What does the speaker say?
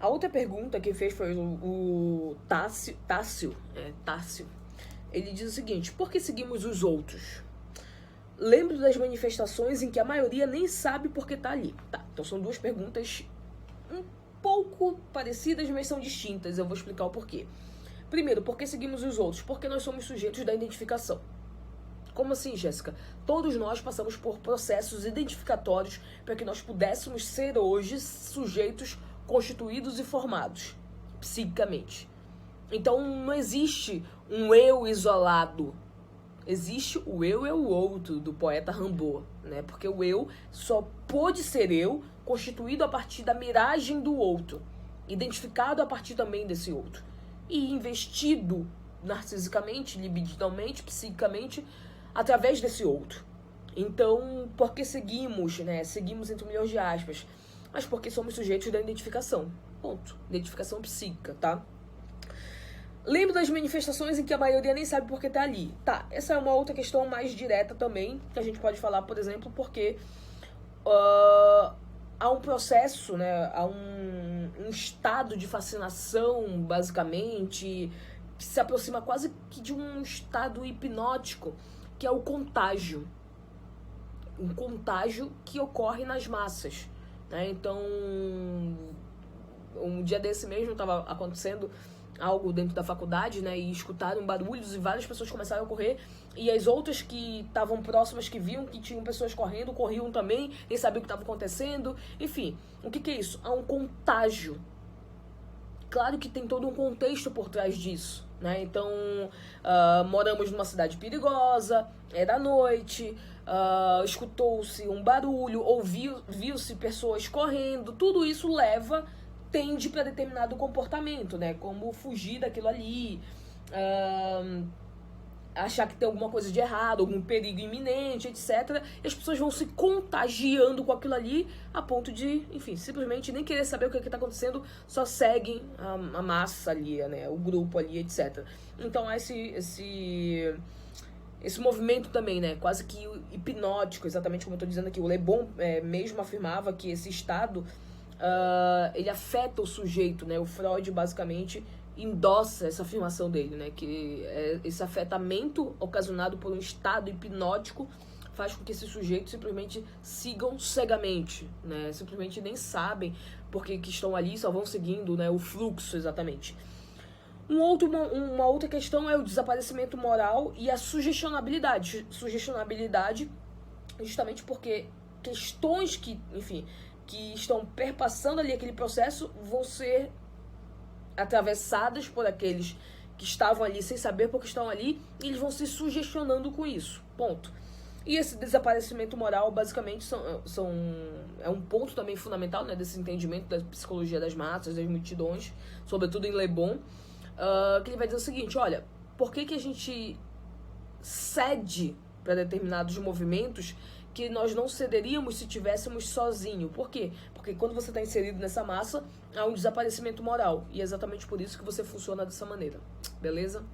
A outra pergunta que fez foi o Tássio. Ele diz o seguinte: por que seguimos os outros? Lembro das manifestações em que a maioria nem sabe por que tá ali. Tá, então são duas perguntas um pouco parecidas, mas são distintas. Eu vou explicar o porquê. Primeiro, por que seguimos os outros? Porque nós somos sujeitos da identificação. Como assim, Jéssica? Todos nós passamos por processos identificatórios para que nós pudéssemos ser hoje sujeitos constituídos e formados psiquicamente. Então não existe um eu isolado. Existe o eu é o outro, do poeta Rimbaud, né? Porque o eu só pôde ser eu constituído a partir da miragem do outro, identificado a partir também desse outro, e investido narcisicamente, libidinalmente, psiquicamente, através desse outro. Então, por que seguimos, né? Seguimos entre milhões de aspas, mas porque somos sujeitos da identificação. Ponto. Identificação psíquica, tá? Lembro das manifestações em que a maioria nem sabe por que tá ali. Tá, essa é uma outra questão mais direta também, que a gente pode falar, por exemplo, porque há um processo, né, há um estado de fascinação, basicamente, que se aproxima quase que de um estado hipnótico, que é o contágio. Um contágio que ocorre nas massas, né? Então, um dia desse mesmo estava acontecendo algo dentro da faculdade, né, e escutaram barulhos e várias pessoas começaram a correr, e as outras que estavam próximas, que viam que tinham pessoas correndo, corriam também, nem sabiam o que estava acontecendo. Enfim, o que é isso? Há um contágio. Claro que tem todo um contexto por trás disso, né? Então, moramos numa cidade perigosa, era noite, escutou-se um barulho, viu-se pessoas correndo, tudo isso tende para determinado comportamento, né? Como fugir daquilo ali, achar que tem alguma coisa de errado, algum perigo iminente, etc. E as pessoas vão se contagiando com aquilo ali a ponto de, enfim, simplesmente nem querer saber o que está acontecendo, só seguem a massa ali, né? O grupo ali, etc. Então há esse movimento também, né? Quase que hipnótico, exatamente como eu estou dizendo aqui. O Le Bon mesmo afirmava que esse estado ele afeta o sujeito, né? O Freud basicamente endossa essa afirmação dele, né? Que esse afetamento ocasionado por um estado hipnótico faz com que esses sujeitos simplesmente sigam cegamente, né? Simplesmente nem sabem porque que estão ali, só vão seguindo, né, o fluxo exatamente. Uma outra questão é o desaparecimento moral e a sugestionabilidade. Sugestionabilidade justamente porque questões que, enfim, que estão perpassando ali aquele processo vão ser atravessadas por aqueles que estavam ali sem saber porque estão ali, e eles vão se sugestionando com isso, ponto. E esse desaparecimento moral basicamente é um ponto também fundamental, né, desse entendimento da psicologia das massas, das multidões, sobretudo em Le Bon, que ele vai dizer o seguinte: olha, por que a gente cede para determinados movimentos que nós não cederíamos se tivéssemos sozinho? Por quê? Porque quando você está inserido nessa massa, há um desaparecimento moral. E é exatamente por isso que você funciona dessa maneira. Beleza?